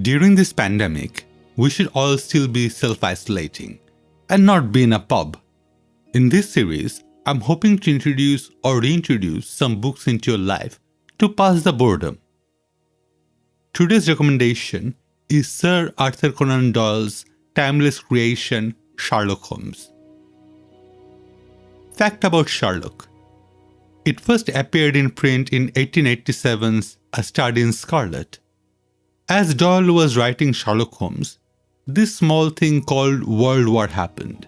During this pandemic, we should all still be self-isolating and not be in a pub. In this series, I'm hoping to introduce or reintroduce some books into your life to pass the boredom. Today's recommendation is Sir Arthur Conan Doyle's timeless creation, Sherlock Holmes. Fact about Sherlock. It first appeared in print in 1887's A Study in Scarlet. As Doyle was writing Sherlock Holmes, this small thing called World War happened.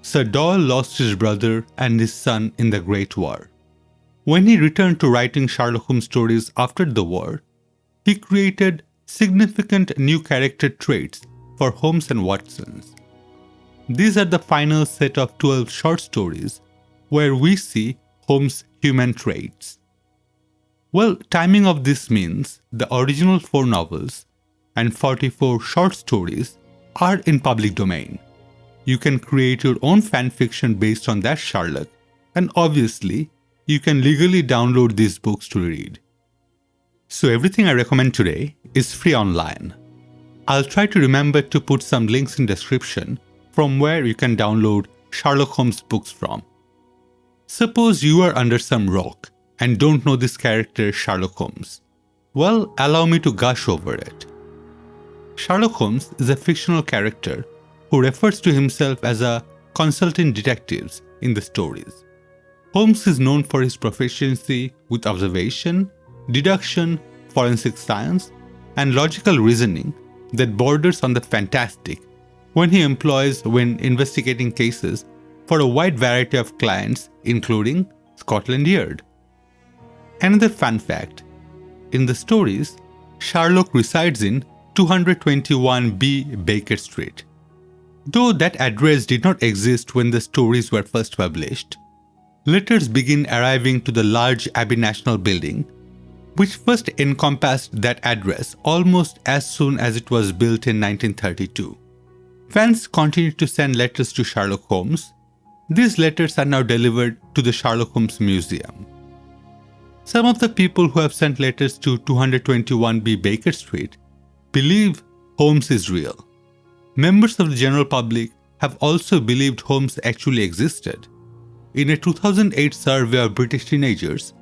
Sir Doyle lost his brother and his son in the Great War. When he returned to writing Sherlock Holmes stories after the war, he created significant new character traits for Holmes and Watson. These are the final set of 12 short stories where we see Holmes' human traits. Well, timing of this means the original 4 novels and 44 short stories are in public domain. You can create your own fanfiction based on that Sherlock, and obviously, you can legally download these books to read. So everything I recommend today is free online. I'll try to remember to put some links in description from where you can download Sherlock Holmes books from. Suppose you are under some rock and don't know this character Sherlock Holmes. Well, allow me to gush over it. Sherlock Holmes is a fictional character who refers to himself as a consulting detective in the stories. Holmes is known for his proficiency with observation, deduction, forensic science, and logical reasoning that borders on the fantastic when he employs when investigating cases for a wide variety of clients including Scotland Yard. Another fun fact, in the stories, Sherlock resides in 221B Baker Street. Though that address did not exist when the stories were first published, letters begin arriving to the large Abbey National Building, which first encompassed that address almost as soon as it was built in 1932. Fans continued to send letters to Sherlock Holmes. These letters are now delivered to the Sherlock Holmes Museum. Some of the people who have sent letters to 221B Baker Street believe Holmes is real. Members of the general public have also believed Holmes actually existed. In a 2008 survey of British teenagers,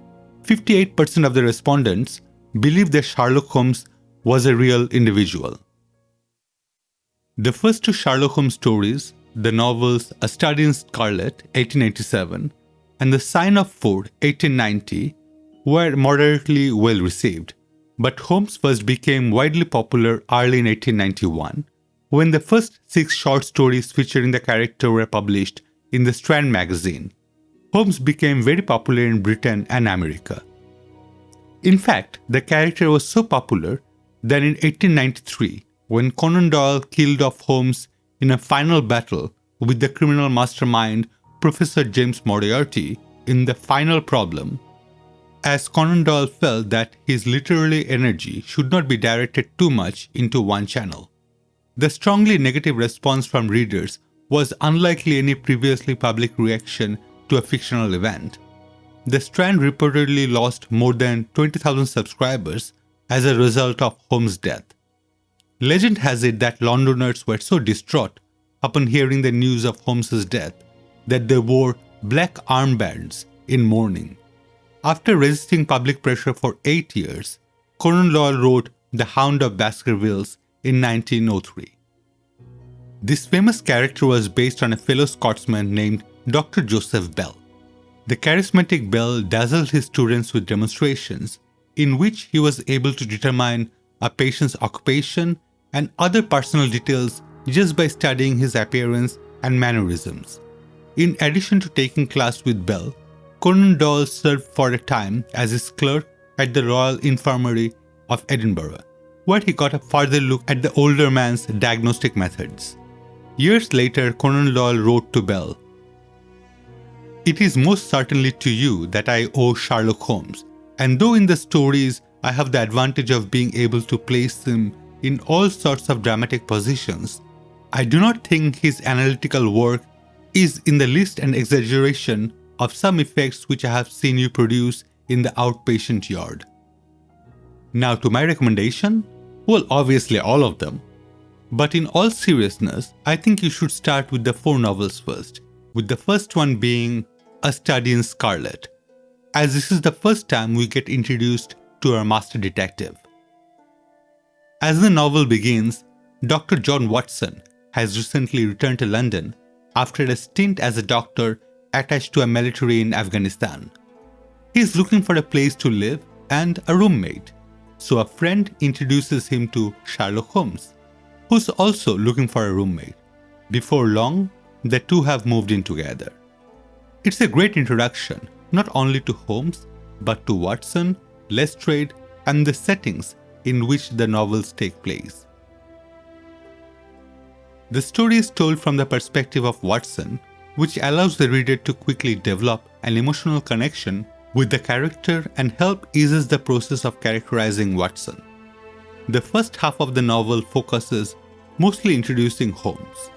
58% of the respondents believed that Sherlock Holmes was a real individual. The first 2 Sherlock Holmes stories, the novels A Study in Scarlet, 1887, and The Sign of Food, 1890, were moderately well received, but Holmes first became widely popular early in 1891, when the first 6 short stories featuring the character were published in the Strand magazine. Holmes became very popular in Britain and America. In fact, the character was so popular that in 1893, when Conan Doyle killed off Holmes in a final battle with the criminal mastermind Professor James Moriarty in The Final Problem, as Conan Doyle felt that his literary energy should not be directed too much into one channel. The strongly negative response from readers was unlikely any previously public reaction to a fictional event. The Strand reportedly lost more than 20,000 subscribers as a result of Holmes' death. Legend has it that Londoners were so distraught upon hearing the news of Holmes' death that they wore black armbands in mourning. After resisting public pressure for 8 years, Conan Doyle wrote The Hound of Baskervilles in 1903. This famous character was based on a fellow Scotsman named Dr. Joseph Bell. The charismatic Bell dazzled his students with demonstrations in which he was able to determine a patient's occupation and other personal details just by studying his appearance and mannerisms. In addition to taking class with Bell, Conan Doyle served for a time as his clerk at the Royal Infirmary of Edinburgh, where he got a further look at the older man's diagnostic methods. Years later, Conan Doyle wrote to Bell, "It is most certainly to you that I owe Sherlock Holmes, and though in the stories I have the advantage of being able to place him in all sorts of dramatic positions, I do not think his analytical work is in the least an exaggeration of some effects which I have seen you produce in the outpatient yard." Now to my recommendation. Well, obviously all of them. But in all seriousness, I think you should start with the 4 novels first, with the first one being A Study in Scarlet, as this is the first time we get introduced to our master detective. As the novel begins, Dr. John Watson has recently returned to London after a stint as a doctor attached to a military in Afghanistan. He is looking for a place to live and a roommate, so a friend introduces him to Sherlock Holmes, who's also looking for a roommate. Before long, the two have moved in together. It's a great introduction, not only to Holmes, but to Watson, Lestrade, and the settings in which the novels take place. The story is told from the perspective of Watson, which allows the reader to quickly develop an emotional connection with the character and help eases the process of characterizing Watson. The first half of the novel focuses mostly introducing Holmes.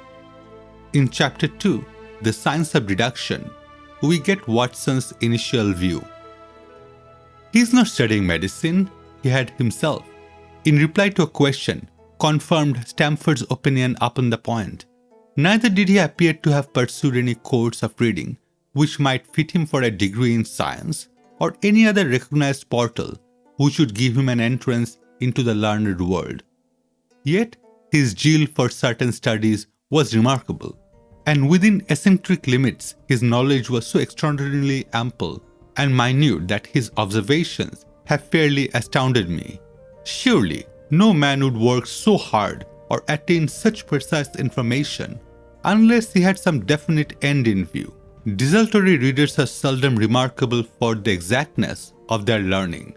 In Chapter 2, The Science of Deduction, we get Watson's initial view. He's not studying medicine, he had himself, in reply to a question, confirmed Stamford's opinion upon the point. Neither did he appear to have pursued any course of reading which might fit him for a degree in science or any other recognized portal which would give him an entrance into the learned world. Yet, his zeal for certain studies was remarkable, and within eccentric limits his knowledge was so extraordinarily ample and minute that his observations have fairly astounded me. Surely, no man would work so hard or attain such precise information unless he had some definite end in view. Desultory readers are seldom remarkable for the exactness of their learning.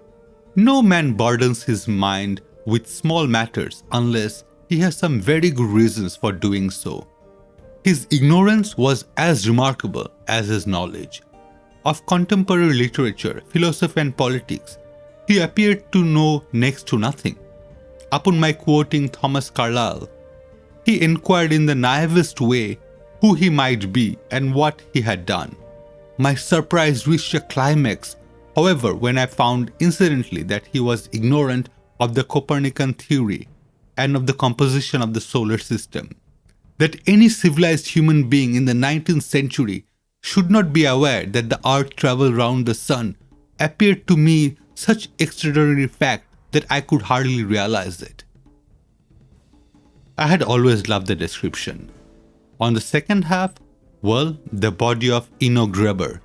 No man burdens his mind with small matters unless he has some very good reasons for doing so. His ignorance was as remarkable as his knowledge. Of contemporary literature, philosophy, and politics, he appeared to know next to nothing. Upon my quoting Thomas Carlyle, he inquired in the naivest way who he might be and what he had done. My surprise reached a climax, however, when I found incidentally that he was ignorant of the Copernican theory and of the composition of the solar system. That any civilized human being in the 19th century should not be aware that the earth traveled round the sun appeared to me such extraordinary fact that I could hardly realize it. I had always loved the description. On the second half, well, the body of Eno Gruber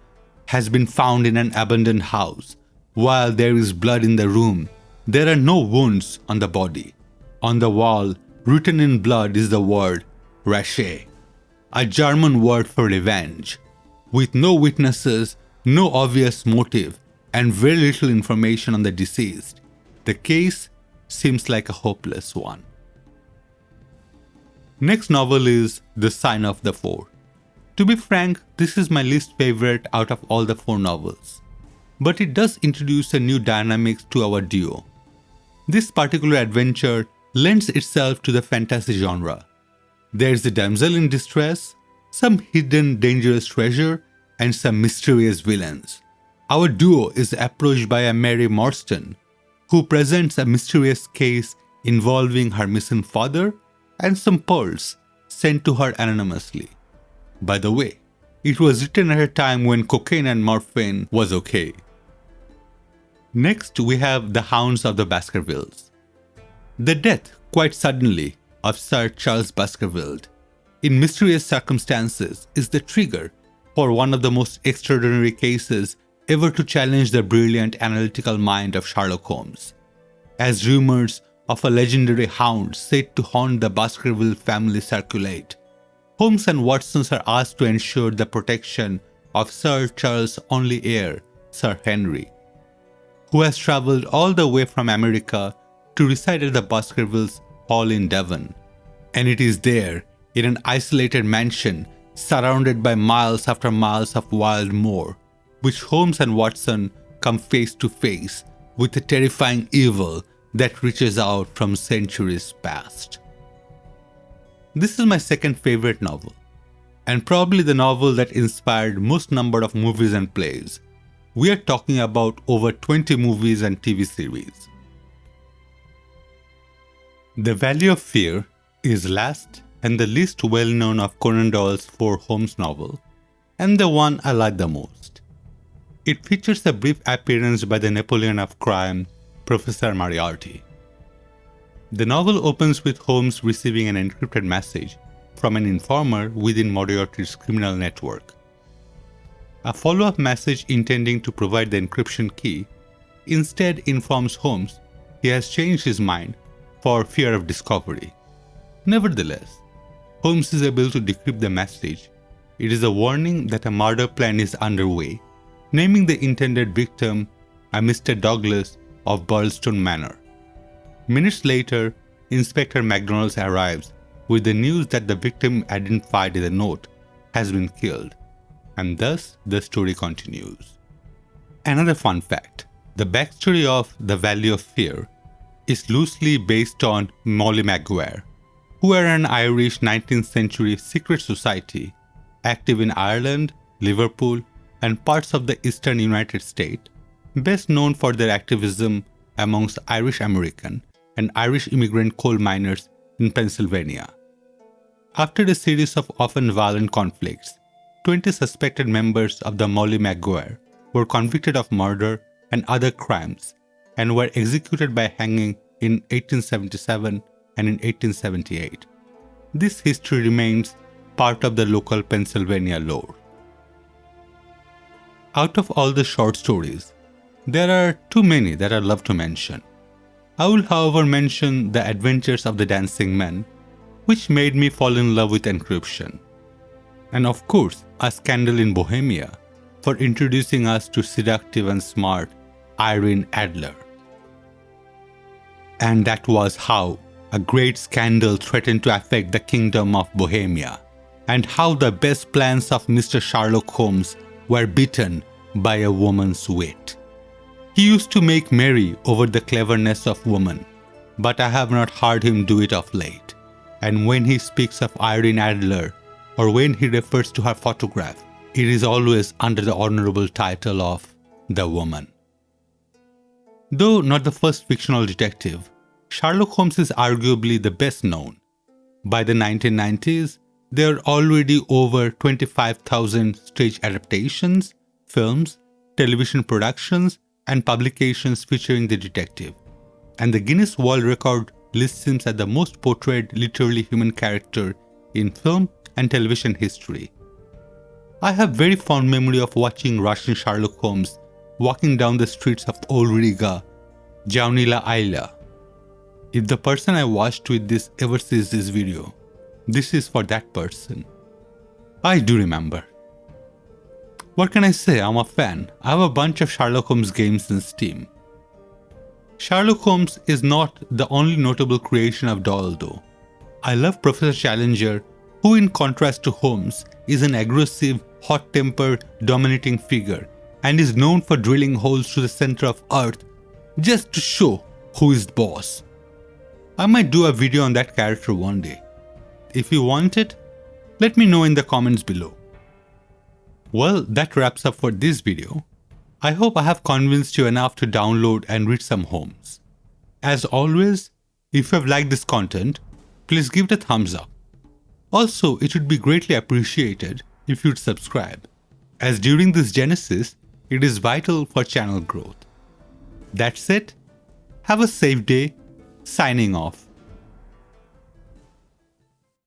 has been found in an abandoned house. While there is blood in the room, there are no wounds on the body. On the wall, written in blood is the word Rache, a German word for revenge. With no witnesses, no obvious motive, and very little information on the deceased, the case seems like a hopeless one. Next novel is The Sign of the Four. To be frank, this is my least favorite out of all the 4 novels, but it does introduce a new dynamic to our duo. This particular adventure lends itself to the fantasy genre. There is a damsel in distress, some hidden dangerous treasure, and some mysterious villains. Our duo is approached by a Mary Morstan, who presents a mysterious case involving her missing father and some pearls sent to her anonymously. By the way, it was written at a time when cocaine and morphine was okay. Next, we have The Hounds of the Baskervilles. The death, quite suddenly, of Sir Charles Baskerville, in mysterious circumstances, is the trigger for one of the most extraordinary cases ever to challenge the brilliant analytical mind of Sherlock Holmes. As rumors of a legendary hound said to haunt the Baskerville family circulate, Holmes and Watson are asked to ensure the protection of Sir Charles' only heir, Sir Henry, who has travelled all the way from America to reside at the Baskervilles Hall in Devon. And it is there, in an isolated mansion surrounded by miles after miles of wild moor, which Holmes and Watson come face to face with a terrifying evil that reaches out from centuries past. This is my second favorite novel, and probably the novel that inspired most number of movies and plays. We are talking about over 20 movies and TV series. The Valley of Fear is last and the least well-known of Conan Doyle's 4 Holmes novels, and the one I like the most. It features a brief appearance by the Napoleon of crime, Professor Moriarty. The novel opens with Holmes receiving an encrypted message from an informer within Moriarty's criminal network. A follow-up message intending to provide the encryption key instead informs Holmes he has changed his mind for fear of discovery. Nevertheless, Holmes is able to decrypt the message. It is a warning that a murder plan is underway, naming the intended victim a Mr. Douglas of Burlstone Manor. Minutes later, Inspector McDonald arrives with the news that the victim identified in the note has been killed, and thus the story continues. Another fun fact: the backstory of The Valley of Fear is loosely based on Molly Maguire, who were an Irish 19th century secret society active in Ireland, Liverpool, and parts of the eastern United States, best known for their activism amongst Irish American and Irish immigrant coal miners in Pennsylvania. After a series of often violent conflicts, 20 suspected members of the Molly Maguire were convicted of murder and other crimes and were executed by hanging in 1877 and in 1878. This history remains part of the local Pennsylvania lore. Out of all the short stories, there are too many that I love to mention. I will, however, mention The Adventures of the Dancing Men, which made me fall in love with encryption. And of course, A Scandal in Bohemia, for introducing us to seductive and smart Irene Adler. And that was how a great scandal threatened to affect the kingdom of Bohemia, and how the best plans of Mr. Sherlock Holmes were beaten by a woman's wit. He used to make merry over the cleverness of women, but I have not heard him do it of late. And when he speaks of Irene Adler, or when he refers to her photograph, it is always under the honorable title of the woman. Though not the first fictional detective, Sherlock Holmes is arguably the best known. By the 1990s, there are already over 25,000 stage adaptations, films, television productions, and publications featuring the detective. And the Guinness World Record lists him as the most portrayed literally human character in film and television history. I have very fond memory of watching Russian Sherlock Holmes walking down the streets of Old Riga, Jaunila Isla. If the person I watched with this ever sees this video, this is for that person. I do remember. What can I say? I'm a fan. I have a bunch of Sherlock Holmes games in Steam. Sherlock Holmes is not the only notable creation of Doyle though. I love Professor Challenger, who in contrast to Holmes is an aggressive, hot-tempered, dominating figure and is known for drilling holes to the center of Earth just to show who is the boss. I might do a video on that character one day. If you want it, let me know in the comments below. Well, that wraps up for this video. I hope I have convinced you enough to download and read some Holmes. As always, if you have liked this content, please give it a thumbs up. Also, it would be greatly appreciated if you'd subscribe, as during this genesis, it is vital for channel growth. That's it. Have a safe day. Signing off.